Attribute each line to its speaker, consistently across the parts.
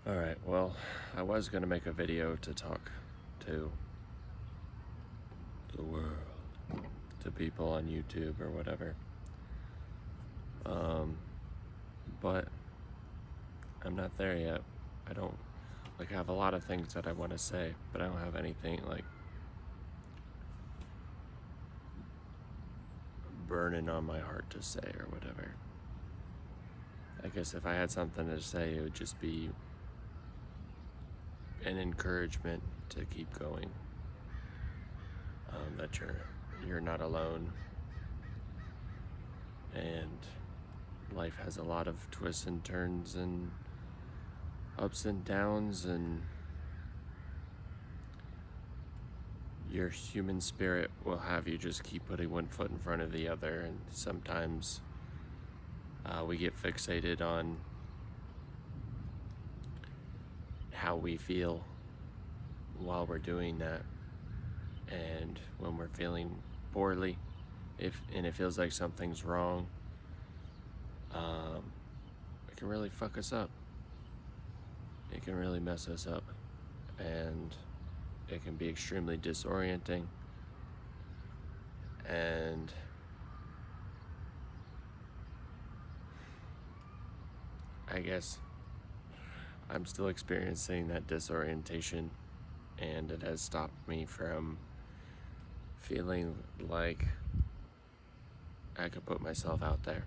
Speaker 1: Alright, well, I was gonna make a video to talk to the world, to people on YouTube or whatever. But I'm not there yet. I don't, I have a lot of things that I want to say, but I don't have anything, burning on my heart to say or whatever. I guess if I had something to say, it would just be an encouragement to keep going. That you're not alone, and life has a lot of twists and turns and ups and downs, and your human spirit will have you just keep putting one foot in front of the other, and sometimes we get fixated on how we feel while we're doing that, and when we're feeling poorly, and it feels like something's wrong, it can really fuck us up. It can really mess us up, and it can be extremely disorienting, and I guess I'm still experiencing that disorientation, and it has stopped me from feeling like I could put myself out there.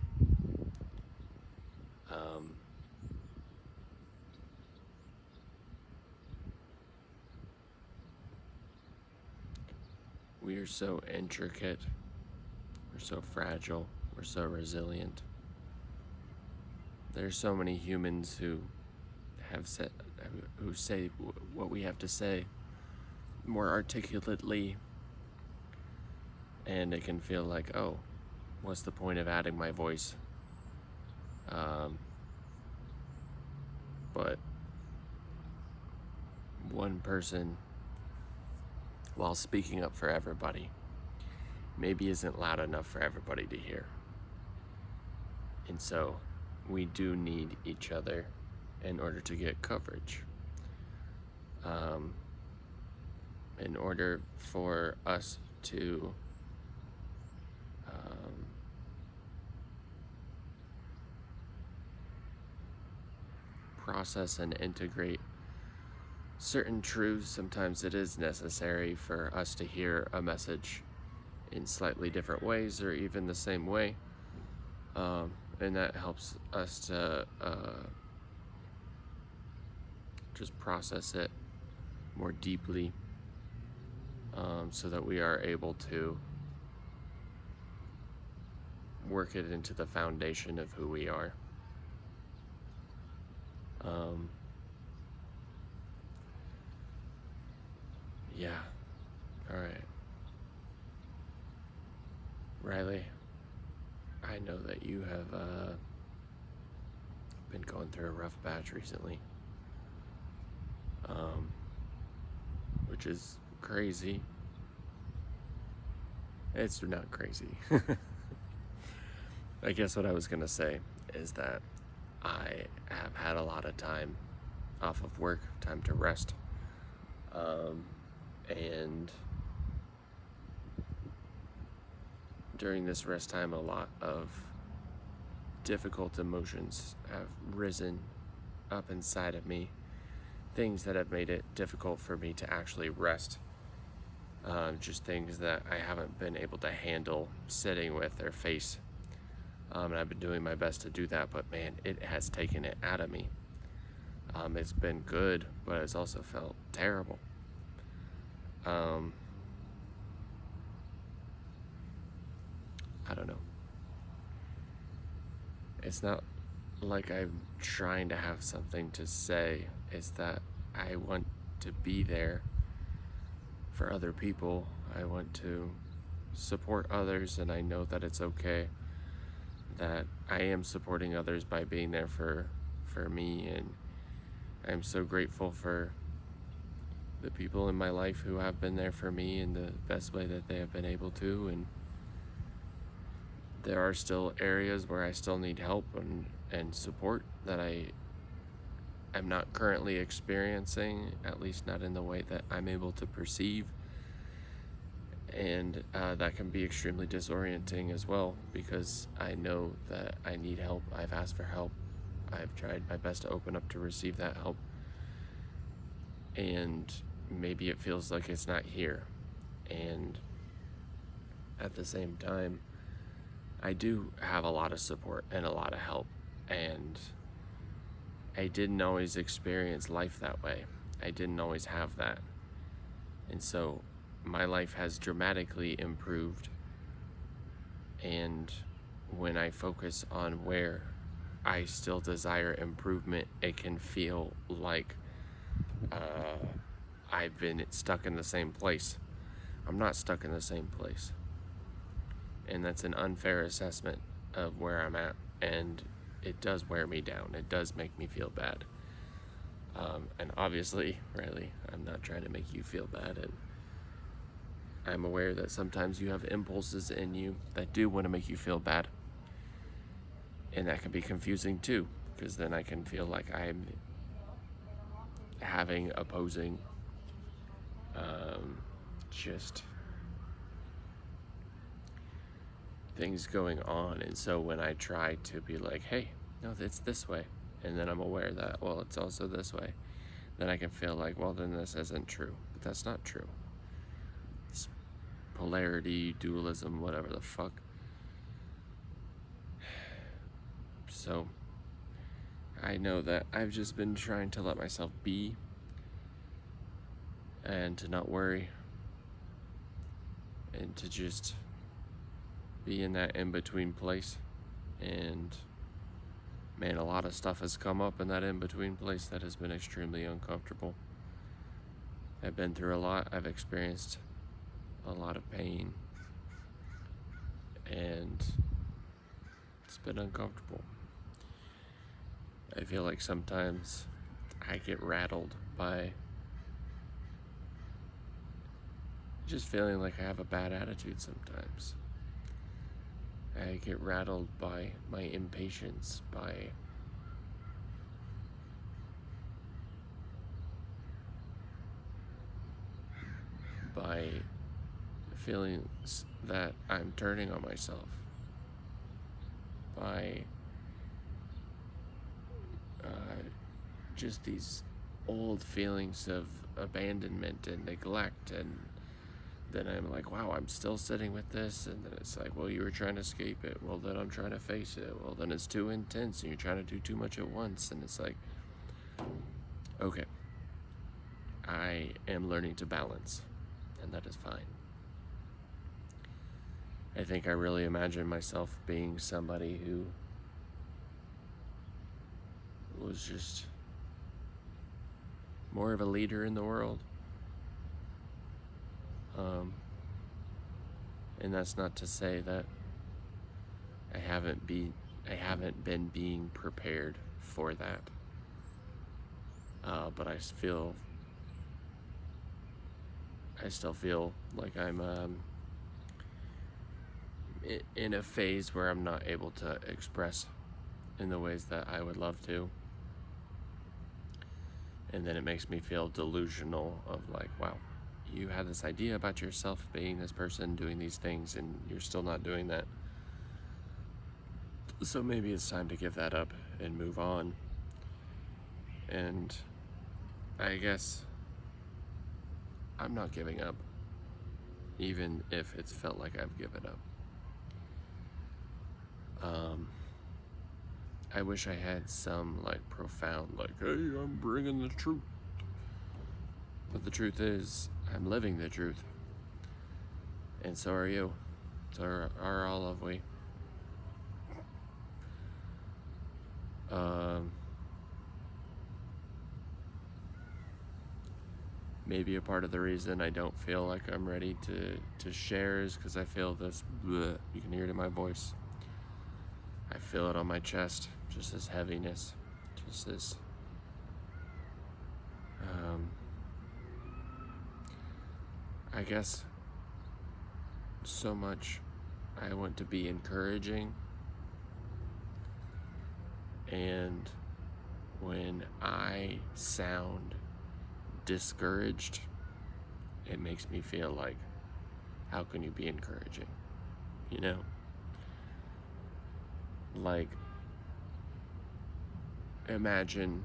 Speaker 1: We are so intricate, we're so fragile, we're so resilient. There's so many humans who say what we have to say more articulately, and it can feel like, oh, what's the point of adding my voice? But one person, while speaking up for everybody, maybe isn't loud enough for everybody to hear. And so we do need each other in order to get coverage. In order for us to process and integrate certain truths, sometimes it is necessary for us to hear a message in slightly different ways or even the same way. And that helps us to just process it more deeply, so that we are able to work it into the foundation of who we are. Yeah. All right. Riley, I know that you have been going through a rough patch recently, which is crazy. It's not crazy. I guess what I was gonna say is that I have had a lot of time off of work, time to rest, and during this rest time, a lot of difficult emotions have risen up inside of me, things that have made it difficult for me to actually rest, just things that I haven't been able to handle sitting with or face, and I've been doing my best to do that, but man, it has taken it out of me. It's been good, but it's also felt terrible. I don't know. It's not like I'm trying to have something to say. It's that I want to be there for other people. I want to support others, and I know that it's okay that I am supporting others by being there for me, and I'm so grateful for the people in my life who have been there for me in the best way that they have been able to, and there are still areas where I still need help and support that I am not currently experiencing, at least not in the way that I'm able to perceive. And that can be extremely disorienting as well, because I know that I need help. I've asked for help. I've tried my best to open up to receive that help. And maybe it feels like it's not here. And at the same time, I do have a lot of support and a lot of help. And I didn't always experience life that way. I didn't always have that. And so my life has dramatically improved. And when I focus on where I still desire improvement, it can feel like I've been stuck in the same place. I'm not stuck in the same place. And that's an unfair assessment of where I'm at. And it does wear me down. It does make me feel bad. And obviously, Riley, I'm not trying to make you feel bad. And I'm aware that sometimes you have impulses in you that do want to make you feel bad. And that can be confusing too, because then I can feel like I'm having opposing just things going on. And so when I try to be like, hey, no, it's this way, and then I'm aware that, well, it's also this way, then I can feel like, well, then this isn't true. But that's not true. It's polarity, dualism, whatever the fuck. So I know that I've just been trying to let myself be and to not worry and to just be in that in-between place. And man, a lot of stuff has come up in that in-between place that has been extremely uncomfortable. I've been through a lot. I've experienced a lot of pain, and it's been uncomfortable. I feel like sometimes I get rattled by just feeling like I have a bad attitude sometimes. I get rattled by my impatience, by feelings that I'm turning on myself, by just these old feelings of abandonment and neglect. And then I'm like, wow, I'm still sitting with this. And then it's like, well, you were trying to escape it. Well, then I'm trying to face it. Well, then it's too intense and you're trying to do too much at once. And it's like, okay, I am learning to balance, and that is fine. I think I really imagine myself being somebody who was just more of a leader in the world. And that's not to say that I haven't been being prepared for that. But I still feel like I'm in a phase where I'm not able to express in the ways that I would love to. And then it makes me feel delusional of like, wow, you had this idea about yourself being this person doing these things and you're still not doing that. So maybe it's time to give that up and move on. And I guess I'm not giving up, even if it's felt like I've given up. I wish I had some like profound, like, hey, I'm bringing the truth. But the truth is, I'm living the truth. And so are you. So are all of we. Maybe a part of the reason I don't feel like I'm ready to share is because I feel this, bleh, you can hear it in my voice. I feel it on my chest, just this heaviness, just this, I guess so much I want to be encouraging and when I sound discouraged, it makes me feel like, how can you be encouraging? You know? Like, imagine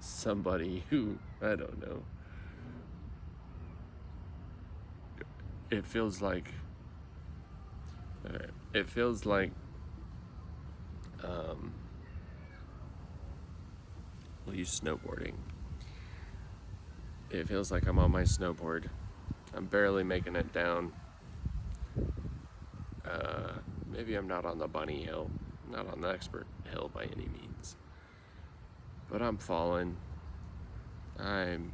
Speaker 1: somebody who, I don't know, it feels like, it feels like, we'll use snowboarding. It feels like I'm on my snowboard. I'm barely making it down. Maybe I'm not on the bunny hill, not on the expert hill by any means. But I'm falling. I'm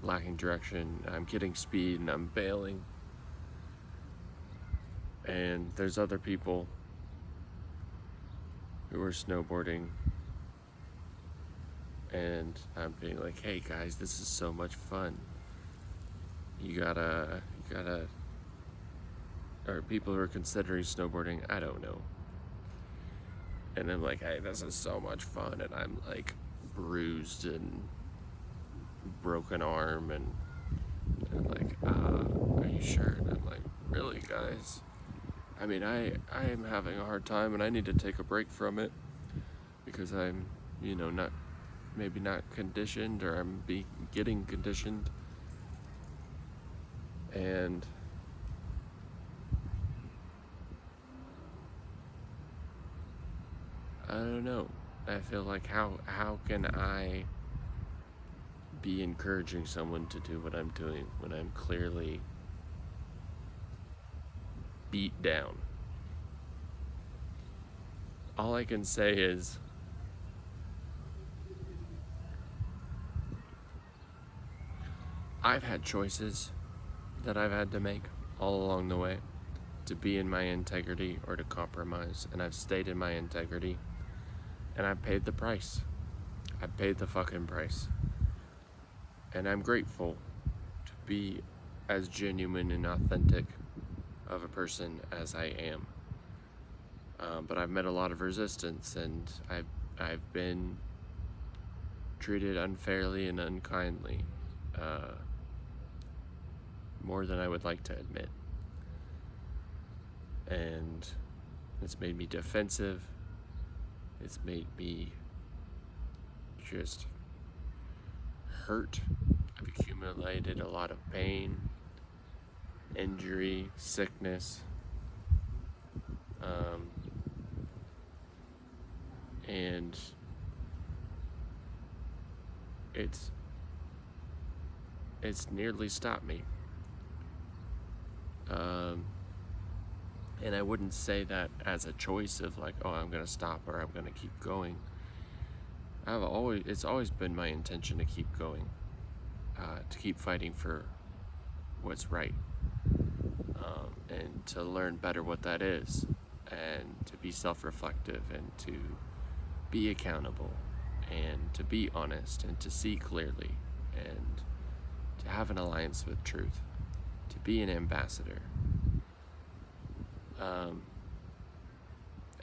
Speaker 1: lacking direction. I'm getting speed and I'm bailing. And there's other people who are snowboarding. And I'm being like, hey guys, this is so much fun. You gotta, or people who are considering snowboarding, I don't know. And I'm like, hey, this is so much fun. And I'm like bruised and broken arm. And I'm like, are you sure? And I'm like, really, guys? I mean, I am having a hard time and I need to take a break from it because I'm, maybe not conditioned, or I'm getting conditioned. And I don't know. I feel like how can I be encouraging someone to do what I'm doing when I'm clearly beat down? All I can say is I've had choices that I've had to make all along the way to be in my integrity or to compromise, and I've stayed in my integrity, and I've paid the price. I paid the fucking price. And I'm grateful to be as genuine and authentic of a person as I am. But I've met a lot of resistance, and I've been treated unfairly and unkindly, more than I would like to admit. And it's made me defensive. It's made me just hurt. I've accumulated a lot of pain, injury, sickness, and it's nearly stopped me. And I wouldn't say that as a choice of like, oh, I'm gonna stop or I'm gonna keep going. It's always been my intention to keep going, to keep fighting for what's right, and to learn better what that is, and to be self-reflective, and to be accountable, and to be honest, and to see clearly, and to have an alliance with truth, to be an ambassador.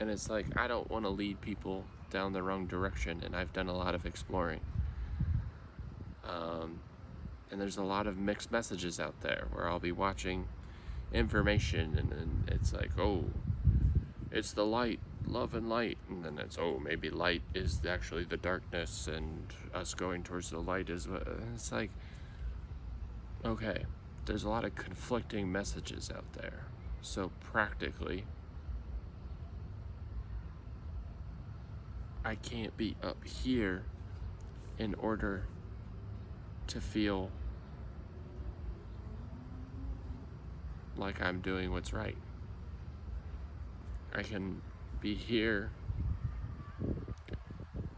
Speaker 1: And it's like, I don't want to lead people down the wrong direction, and I've done a lot of exploring. And there's a lot of mixed messages out there where I'll be watching information, and then it's like, oh, it's the light, love and light, and then it's, oh, maybe light is actually the darkness, and us going towards the light is what. It's like, okay, there's a lot of conflicting messages out there. So practically, I can't be up here in order to feel like I'm doing what's right. I can be here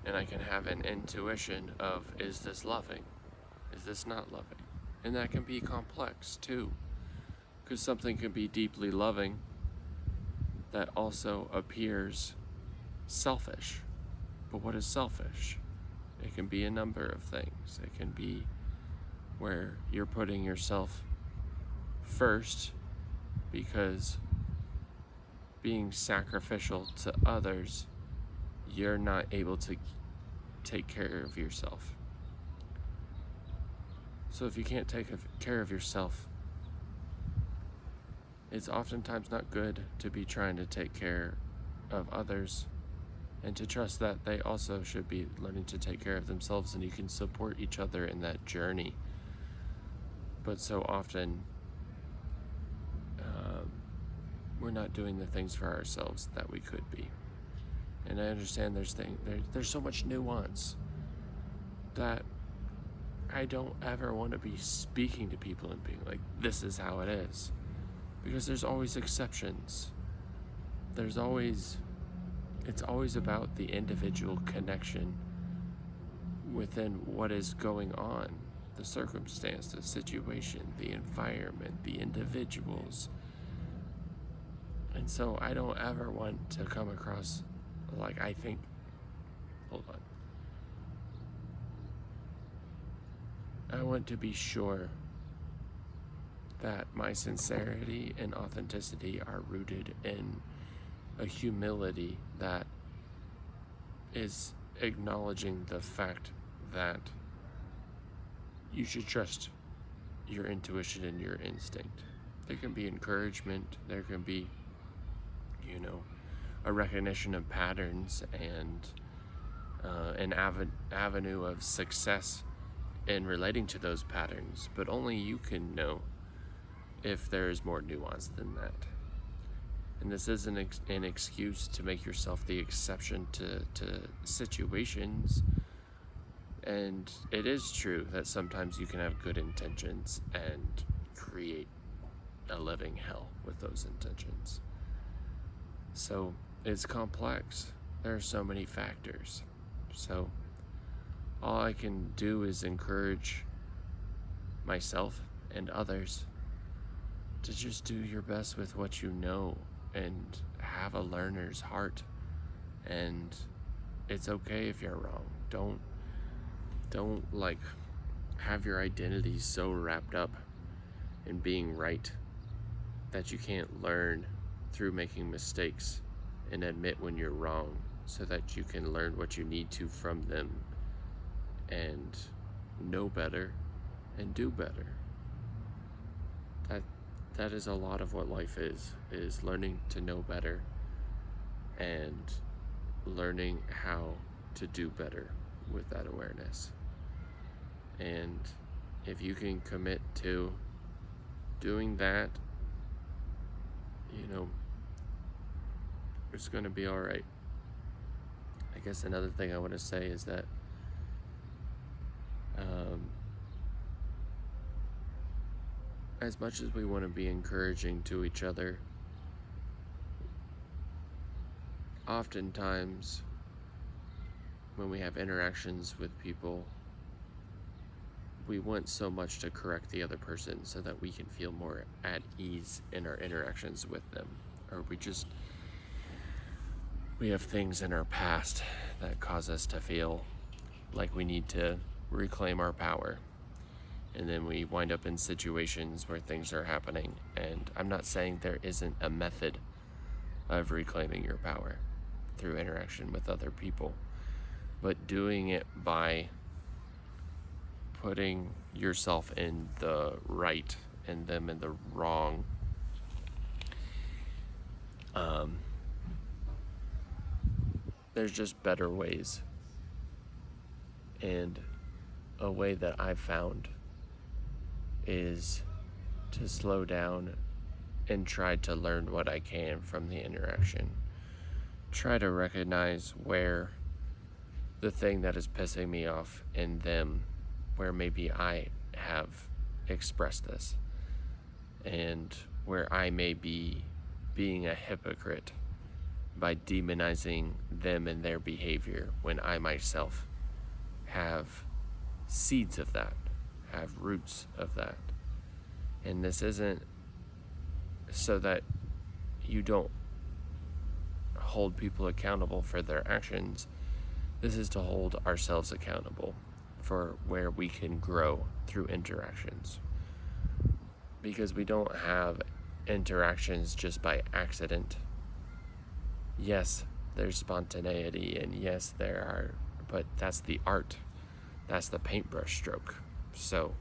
Speaker 1: and I can have an intuition of, is this loving? Is this not loving? And that can be complex too, because something can be deeply loving that also appears selfish. But what is selfish? It can be a number of things. It can be where you're putting yourself first because being sacrificial to others, you're not able to take care of yourself. So if you can't take care of yourself, it's oftentimes not good to be trying to take care of others, and to trust that they also should be learning to take care of themselves, and you can support each other in that journey. But so often, we're not doing the things for ourselves that we could be. And I understand there's so much nuance that I don't ever want to be speaking to people and being like, this is how it is. Because there's always exceptions. It's always about the individual connection within what is going on, the circumstance, the situation, the environment, the individuals. And so I don't ever want to come across like I want to be sure that my sincerity and authenticity are rooted in a humility that is acknowledging the fact that you should trust your intuition and your instinct. There can be encouragement, there can be, a recognition of patterns and an avenue of success in relating to those patterns, but only you can know if there is more nuance than that. And this isn't an excuse to make yourself the exception to situations. And it is true that sometimes you can have good intentions and create a living hell with those intentions. So it's complex. There are so many factors. So all I can do is encourage myself and others to just do your best with what you know and have a learner's heart. And it's okay if you're wrong. Don't have your identity so wrapped up in being right that you can't learn through making mistakes and admit when you're wrong, so that you can learn what you need to from them and know better and do better. That is a lot of what life is learning to know better and learning how to do better with that awareness. And if you can commit to doing that, it's going to be all right. I guess another thing I want to say is that as much as we want to be encouraging to each other, oftentimes when we have interactions with people, we want so much to correct the other person so that we can feel more at ease in our interactions with them. Or we have things in our past that cause us to feel like we need to reclaim our power. And then we wind up in situations where things are happening. And I'm not saying there isn't a method of reclaiming your power through interaction with other people, but doing it by putting yourself in the right and them in the wrong. There's just better ways. And a way that I've found is to slow down and try to learn what I can from the interaction. Try to recognize where the thing that is pissing me off in them, where maybe I have expressed this, and where I may be being a hypocrite by demonizing them and their behavior when I myself have seeds of that, have roots of that. And this isn't so that you don't hold people accountable for their actions. This is to hold ourselves accountable for where we can grow through interactions. Because we don't have interactions just by accident. Yes, there's spontaneity, and yes, there are but that's the art. That's the paintbrush stroke. So,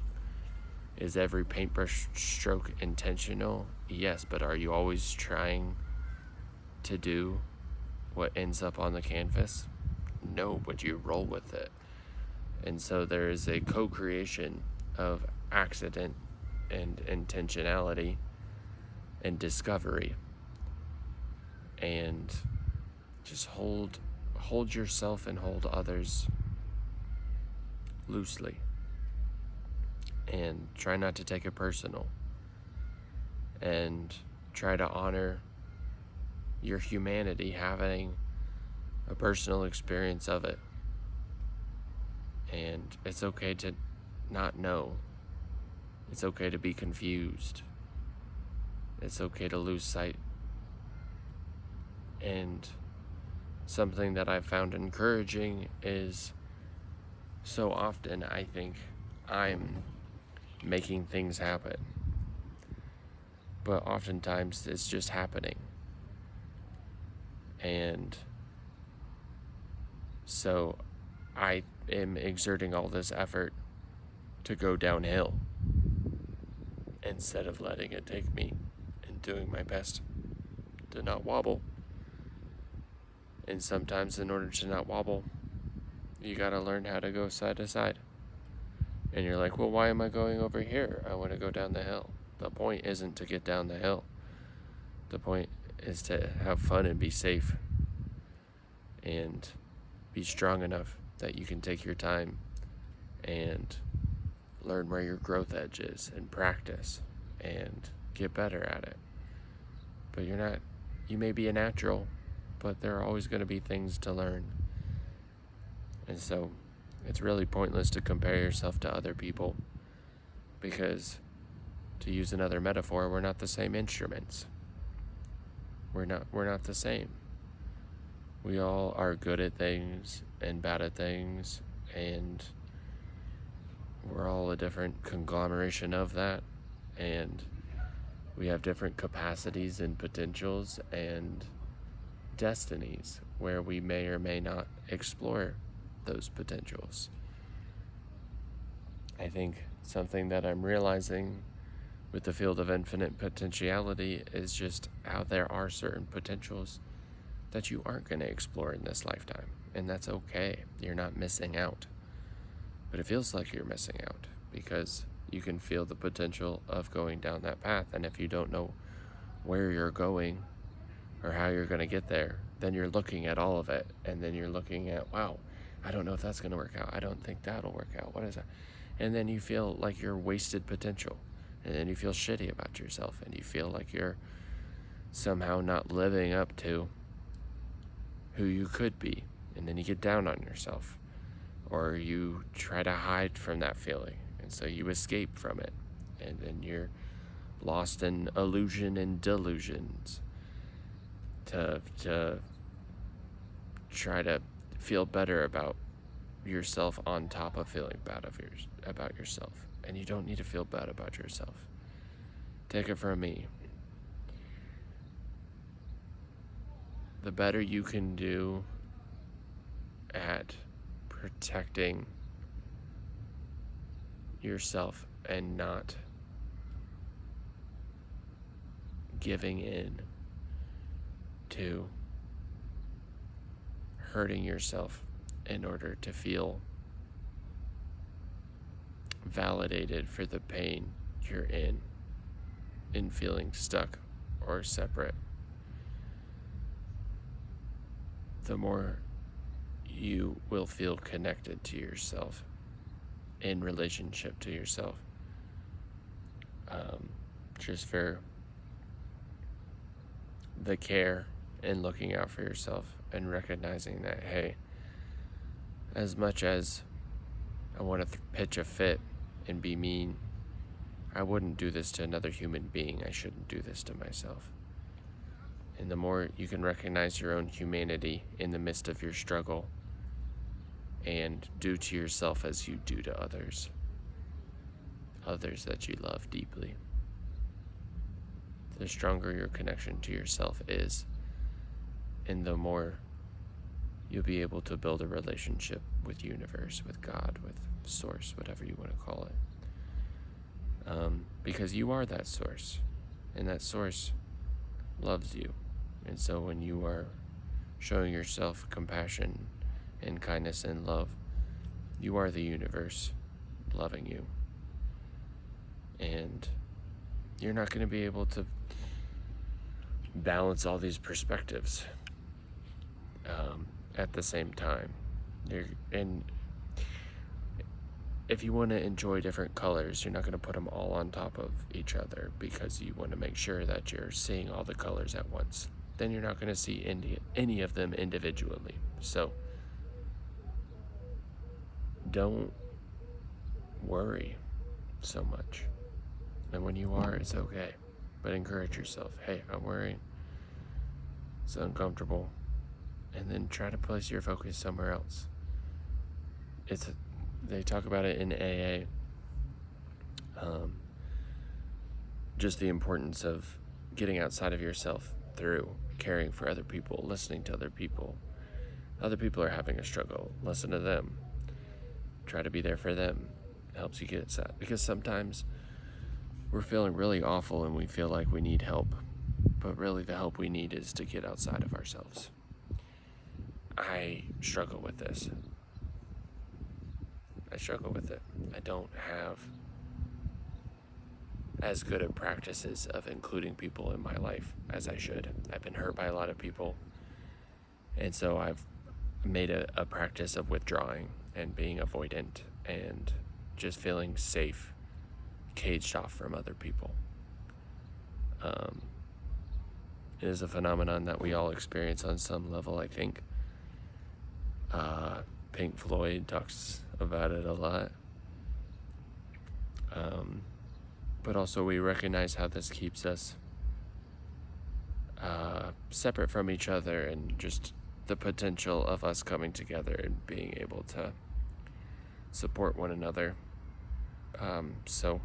Speaker 1: is every paintbrush stroke intentional? Yes, but are you always trying to do what ends up on the canvas? No, but you roll with it. And so there is a co-creation of accident and intentionality and discovery. And just hold yourself and hold others loosely. And try not to take it personal. And try to honor your humanity having a personal experience of it. And it's okay to not know. It's okay to be confused. It's okay to lose sight. And something that I've found encouraging is so often I think I'm making things happen. But oftentimes it's just happening. And so I am exerting all this effort to go downhill instead of letting it take me and doing my best to not wobble. And sometimes in order to not wobble, you gotta learn how to go side to side. And you're like, well, why am I going over here? I want to go down the hill. The point isn't to get down the hill. The point is to have fun and be safe and be strong enough that you can take your time and learn where your growth edge is and practice and get better at it. But you may be a natural, but there are always going to be things to learn. And so it's really pointless to compare yourself to other people because, to use another metaphor, we're not the same instruments. We're not the same. We all are good at things and bad at things, and we're all a different conglomeration of that, and we have different capacities and potentials and destinies where we may or may not explore those potentials. I think something that I'm realizing with the field of infinite potentiality is just how there are certain potentials that you aren't going to explore in this lifetime. And that's okay. You're not missing out. But it feels like you're missing out because you can feel the potential of going down that path. And if you don't know where you're going or how you're going to get there, then you're looking at all of it. And then you're looking at, wow, I don't know if that's going to work out. I don't think that'll work out. What is that? And then you feel like you're wasted potential. And then you feel shitty about yourself. And you feel like you're somehow not living up to who you could be. And then you get down on yourself. Or you try to hide from that feeling. And so you escape from it. And then you're lost in illusion and delusions to try to feel better about yourself on top of feeling bad about yourself. And you don't need to feel bad about yourself. Take it from me. The better you can do at protecting yourself and not giving in to hurting yourself in order to feel validated for the pain you're in feeling stuck or separate. The more you will feel connected to yourself, in relationship to yourself, just for the care and looking out for yourself and recognizing that, hey, as much as I want to pitch a fit and be mean, I wouldn't do this to another human being. I shouldn't do this to myself. And the more you can recognize your own humanity in the midst of your struggle and do to yourself as you do to others that you love deeply, the stronger your connection to yourself is, and the more you'll be able to build a relationship with universe, with God, with source, whatever you want to call it. Because you are that source, and that source loves you. And so when you are showing yourself compassion and kindness and love, you are the universe loving you. And you're not going to be able to balance all these perspectives at the same time. And if you want to enjoy different colors, you're not going to put them all on top of each other, because you want to make sure that you're seeing all the colors at once. Then you're not going to see any of them individually. So don't worry so much. And when you are, it's okay. But encourage yourself. Hey, I'm worrying. It's uncomfortable. And then try to place your focus somewhere else. They talk about it in AA. Just the importance of getting outside of yourself through caring for other people, listening to other people. Other people are having a struggle. Listen to them. Try to be there for them. It helps you get outside. Because sometimes we're feeling really awful and we feel like we need help. But really the help we need is to get outside of ourselves. I struggle with this. I struggle with it. I don't have as good of practices of including people in my life as I should. I've been hurt by a lot of people. And so I've made a practice of withdrawing and being avoidant and just feeling safe, caged off from other people. It is a phenomenon that we all experience on some level, I think. Pink Floyd talks about it a lot. But also we recognize how this keeps us separate from each other, and just the potential of us coming together and being able to support one another. So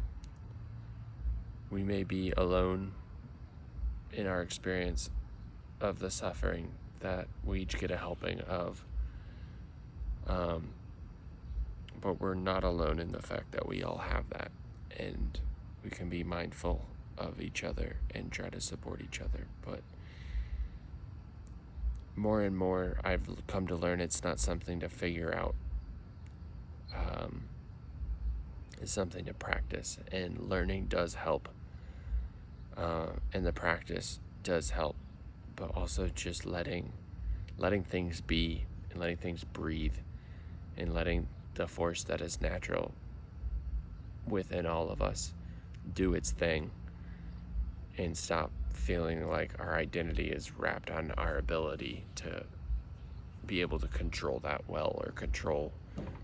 Speaker 1: we may be alone in our experience of the suffering that we each get a helping of. But we're not alone in the fact that we all have that, and we can be mindful of each other and try to support each other. But more and more I've come to learn it's not something to figure out. It's something to practice, and learning does help, and the practice does help, but also just letting things be, and letting things breathe, and letting the force that is natural within all of us do its thing, and stop feeling like our identity is wrapped on our ability to be able to control that well, or control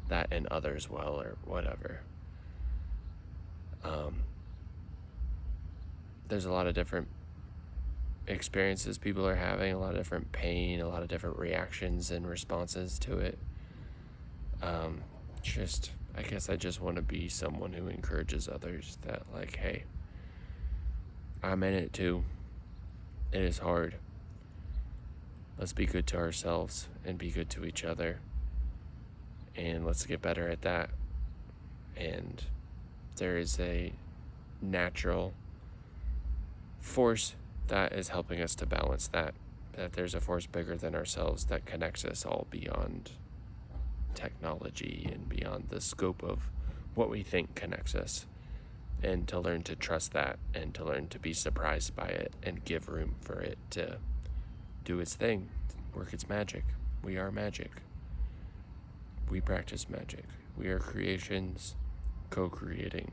Speaker 1: that in others well, or whatever. There's a lot of different experiences people are having, a lot of different pain, a lot of different reactions and responses to it. I guess I just want to be someone who encourages others that, like, hey, I'm in it too. It is hard. Let's be good to ourselves and be good to each other. And let's get better at that. And there is a natural force that is helping us to balance that there's a force bigger than ourselves that connects us all beyond technology and beyond the scope of what we think connects us, and to learn to trust that, and to learn to be surprised by it, and give room for it to do its thing, work its magic. We are magic. We practice magic. We are creations co-creating.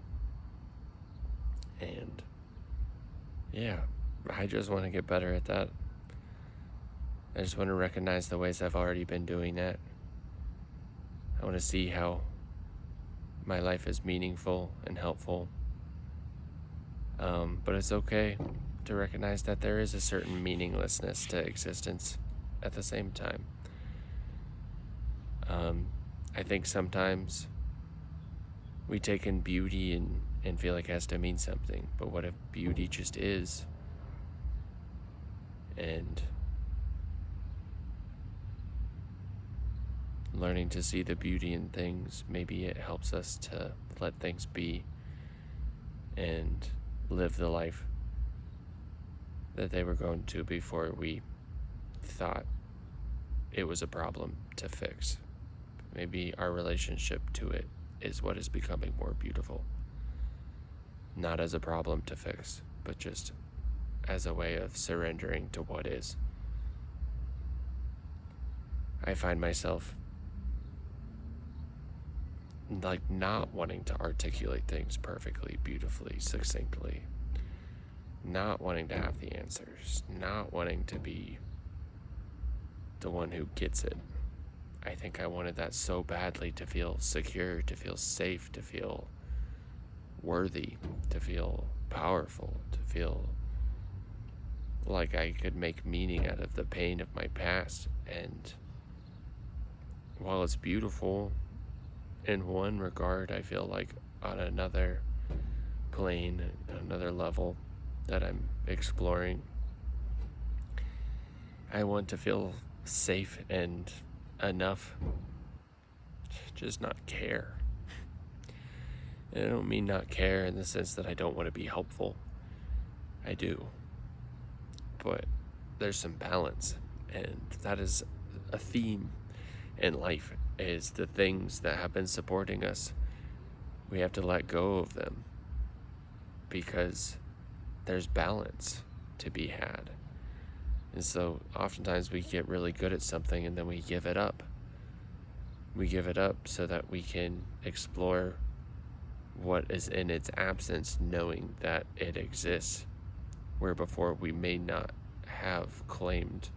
Speaker 1: And yeah, I just want to get better at that. I just want to recognize the ways I've already been doing that. I want to see how my life is meaningful and helpful. But it's okay to recognize that there is a certain meaninglessness to existence at the same time. I think sometimes we take in beauty and feel like it has to mean something. But what if beauty just is? And learning to see the beauty in things. Maybe it helps us to let things be and live the life that they were going to before we thought it was a problem to fix. Maybe our relationship to it is what is becoming more beautiful. Not as a problem to fix, but just as a way of surrendering to what is. I find myself like not wanting to articulate things perfectly, beautifully, succinctly. Not wanting to have the answers. Not wanting to be the one who gets it. I think I wanted that so badly, to feel secure, to feel safe, to feel worthy, to feel powerful, to feel like I could make meaning out of the pain of my past. And while it's beautiful in one regard, I feel like on another plane, another level that I'm exploring, I want to feel safe and enough to just not care. And I don't mean not care in the sense that I don't want to be helpful. I do. But there's some balance, and that is a theme in life, is the things that have been supporting us. We have to let go of them because there's balance to be had. And so oftentimes we get really good at something and then we give it up. We give it up so that we can explore what is in its absence, knowing that it exists, where before we may not have claimed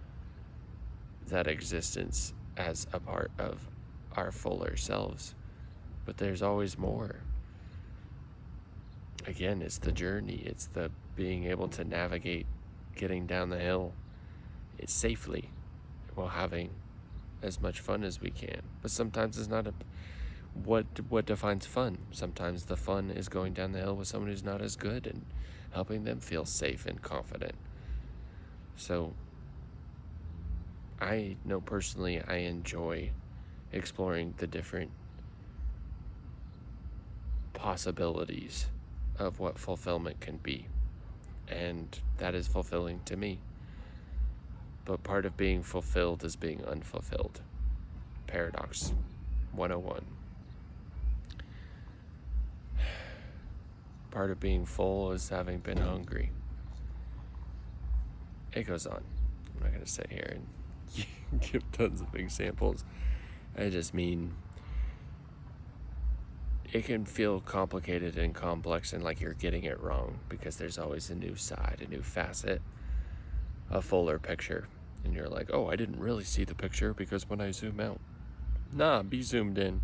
Speaker 1: that existence as a part of our fuller selves. But there's always more. Again, it's the journey. It's the being able to navigate getting down the hill safely while having as much fun as we can. But sometimes it's not what defines fun. Sometimes the fun is going down the hill with someone who's not as good and helping them feel safe and confident. So I know personally I enjoy exploring the different possibilities of what fulfillment can be. And that is fulfilling to me. But part of being fulfilled is being unfulfilled. Paradox 101. Part of being full is having been hungry. It goes on. I'm not going to sit here and give tons of examples. I just mean it can feel complicated and complex and like you're getting it wrong, because there's always a new side, a new facet, a fuller picture. And you're like, oh, I didn't really see the picture because when I zoom out. Nah, be zoomed in.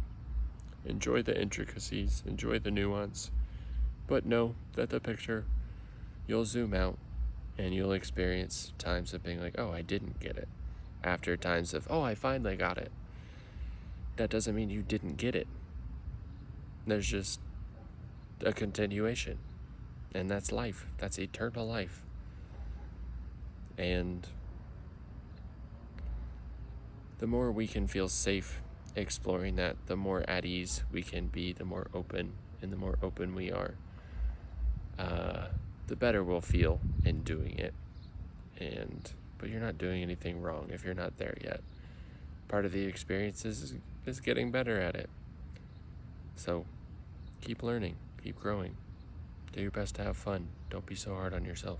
Speaker 1: Enjoy the intricacies, enjoy the nuance. But know that the picture, you'll zoom out and you'll experience times of being like, oh, I didn't get it. After times of, oh, I finally got it. That doesn't mean you didn't get it. There's just a continuation. And that's life. That's eternal life. And the more we can feel safe exploring that, the more at ease we can be, the more open, and the more open we are, the better we'll feel in doing it. But you're not doing anything wrong if you're not there yet. Part of the experience is getting better at it. So keep learning, keep growing. Do your best to have fun. Don't be so hard on yourself.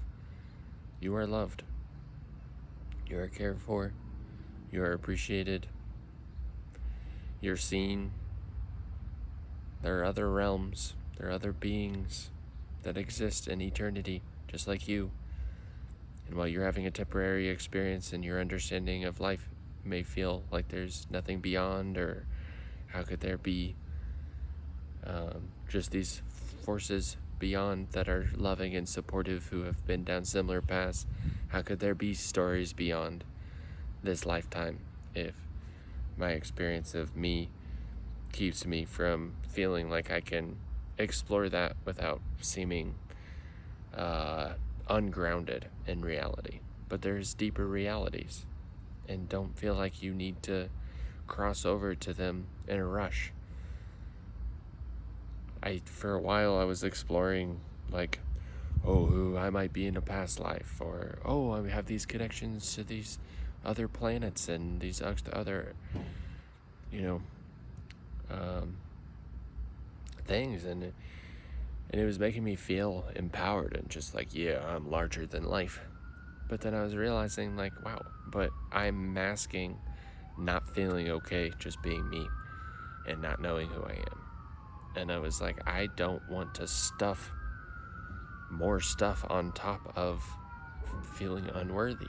Speaker 1: You are loved. You are cared for. You are appreciated. You're seen. There are other realms. There are other beings that exist in eternity, just like you. And while you're having a temporary experience and your understanding of life may feel like there's nothing beyond, or how could there be just these forces beyond that are loving and supportive who have been down similar paths, how could there be stories beyond this lifetime if my experience of me keeps me from feeling like I can explore that without seeming ungrounded in reality. But there's deeper realities, and don't feel like you need to cross over to them in a rush. For a while I was exploring, like, oh, who I might be in a past life, or oh, I have these connections to these other planets and these other, you know, things, and it was making me feel empowered and just like, yeah, I'm larger than life. But then I was realizing, like, wow, but I'm masking not feeling okay just being me and not knowing who I am. And I was like, I don't want to stuff more stuff on top of feeling unworthy.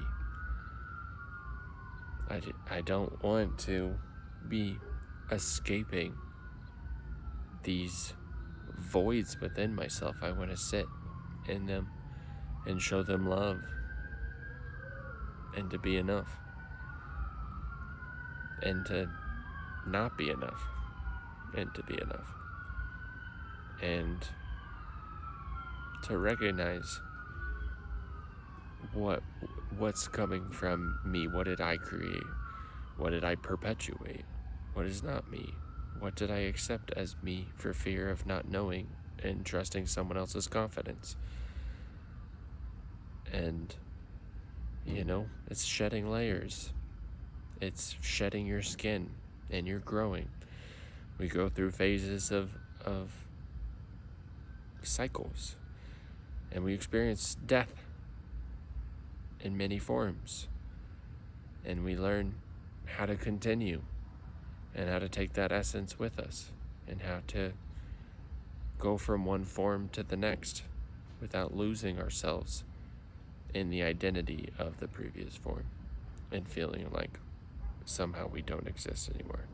Speaker 1: I don't want to be escaping these voids within myself. I want to sit in them and show them love and to be enough and to not be enough and to be enough and to recognize what's coming from me. What did I create? What did I perpetuate? What is not me? What did I accept as me for fear of not knowing and trusting someone else's confidence? And, it's shedding layers. It's shedding your skin, and you're growing. We go through phases of cycles, and we experience death in many forms. And we learn how to continue and how to take that essence with us and how to go from one form to the next without losing ourselves in the identity of the previous form and feeling like somehow we don't exist anymore.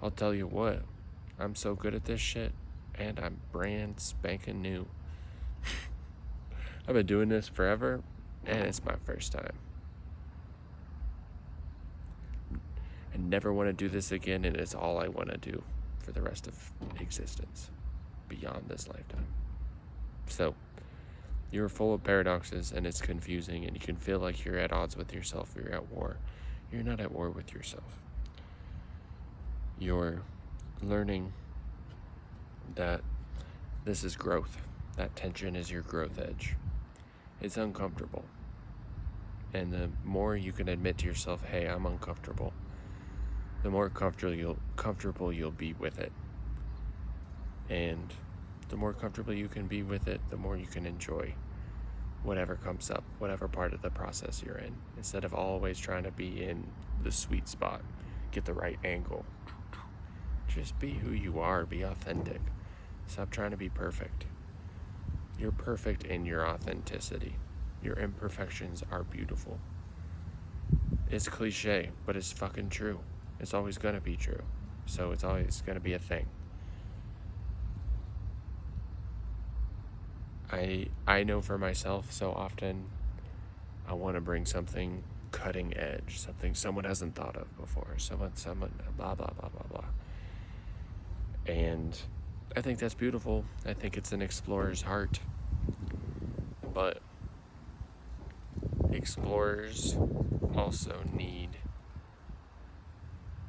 Speaker 1: I'll tell you what, I'm so good at this shit, and I'm brand spanking new. I've been doing this forever, and it's my first time. I never want to do this again, and it's all I want to do for the rest of existence beyond this lifetime. So, you're full of paradoxes, and it's confusing, and you can feel like you're at odds with yourself, or you're at war. You're not at war with yourself. You're learning that this is growth. That tension is your growth edge. It's uncomfortable. And the more you can admit to yourself, hey, I'm uncomfortable, the more comfortable you'll be with it. And the more comfortable you can be with it, the more you can enjoy whatever comes up, whatever part of the process you're in, instead of always trying to be in the sweet spot, get the right angle. Just be who you are, be authentic. Stop trying to be perfect. You're perfect in your authenticity. Your imperfections are beautiful. It's cliche, but it's fucking true. It's always gonna be true. So it's always gonna be a thing. I know for myself, so often I want to bring something cutting edge, something someone hasn't thought of before, someone blah, blah, blah, blah, blah. And I think that's beautiful. I think it's an explorer's heart. But explorers also need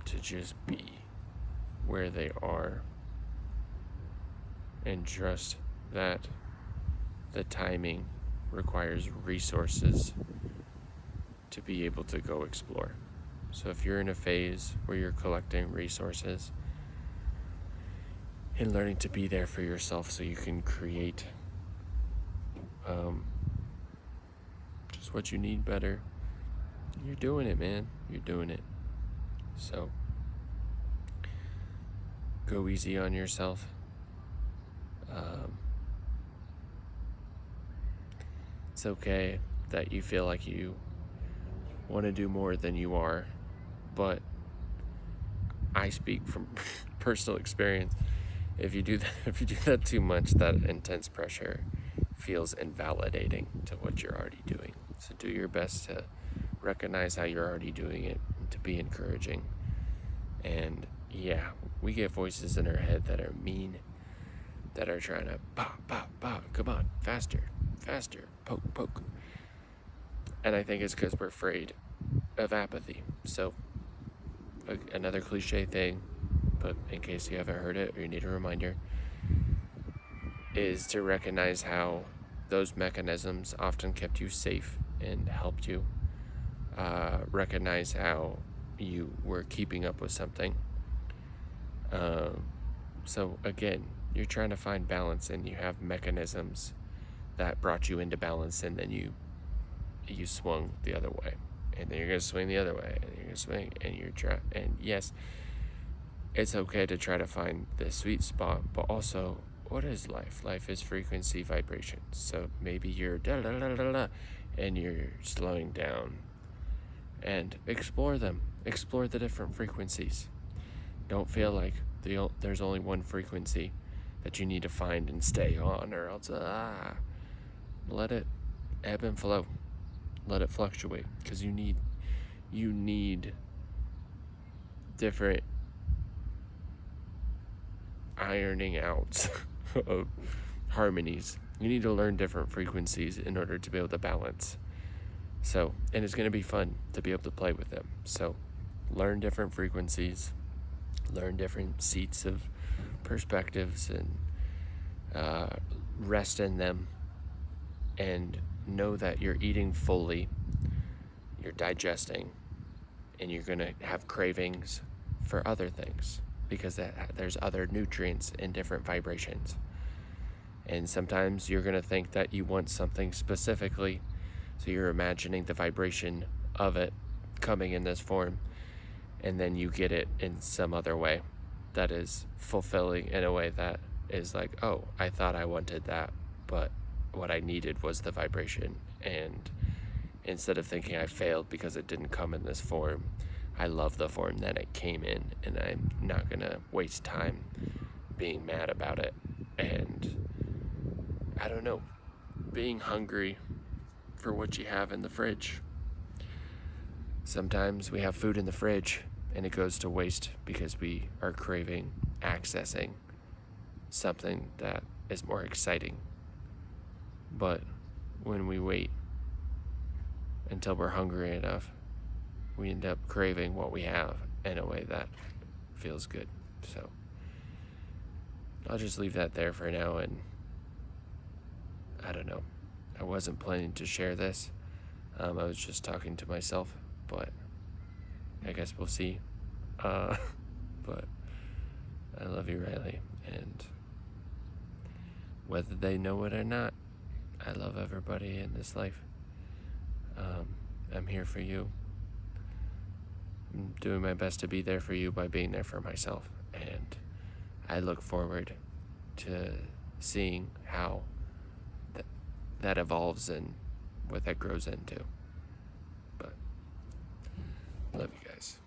Speaker 1: to just be where they are and trust that the timing requires resources to be able to go explore. So if you're in a phase where you're collecting resources and learning to be there for yourself so you can create just what you need better, you're doing it, man. You're doing it. So go easy on yourself. It's okay that you feel like you want to do more than you are, but I speak from personal experience. If you do that too much, that intense pressure feels invalidating to what you're already doing. So do your best to recognize how you're already doing it and to be encouraging. And yeah, we get voices in our head that are mean, that are trying to pop, come on, faster, poke. And I think it's because we're afraid of apathy. So another cliche thing, but in case you haven't heard it or you need a reminder, is to recognize how those mechanisms often kept you safe and helped you. Recognize how you were keeping up with something. So again, you're trying to find balance, and you have mechanisms that brought you into balance, and then you swung the other way, and then you're gonna swing the other way, and you're gonna swing, and and yes, it's okay to try to find the sweet spot, but also, what is life? Life is frequency, vibration. So maybe you're da da da da da, and you're slowing down, and explore them. Explore the different frequencies. Don't feel like there's only one frequency that you need to find and stay on, or else let it ebb and flow. Let it fluctuate, because you need different ironing out of harmonies. You need to learn different frequencies in order to be able to balance. So, and it's going to be fun to be able to play with them. So, learn different frequencies, learn different seats of perspectives, and rest in them, and know that you're eating fully, you're digesting, and you're going to have cravings for other things, because there's other nutrients in different vibrations. And sometimes you're going to think that you want something specifically, so you're imagining the vibration of it coming in this form, and then you get it in some other way that is fulfilling, in a way that is like, oh, I thought I wanted that, but what I needed was the vibration. And instead of thinking I failed because it didn't come in this form, I love the form that it came in, and I'm not gonna waste time being mad about it. And I don't know, being hungry for what you have in the fridge. Sometimes we have food in the fridge and it goes to waste because we are craving, accessing something that is more exciting. But when we wait until we're hungry enough, we end up craving what we have in a way that feels good. So I'll just leave that there for now. And I don't know, I wasn't planning to share this. I was just talking to myself, but I guess we'll see. But I love you, Riley, and whether they know it or not, I love everybody in this life. I'm here for you. I'm doing my best to be there for you by being there for myself, and I look forward to seeing how that evolves and what that grows into. But love you guys.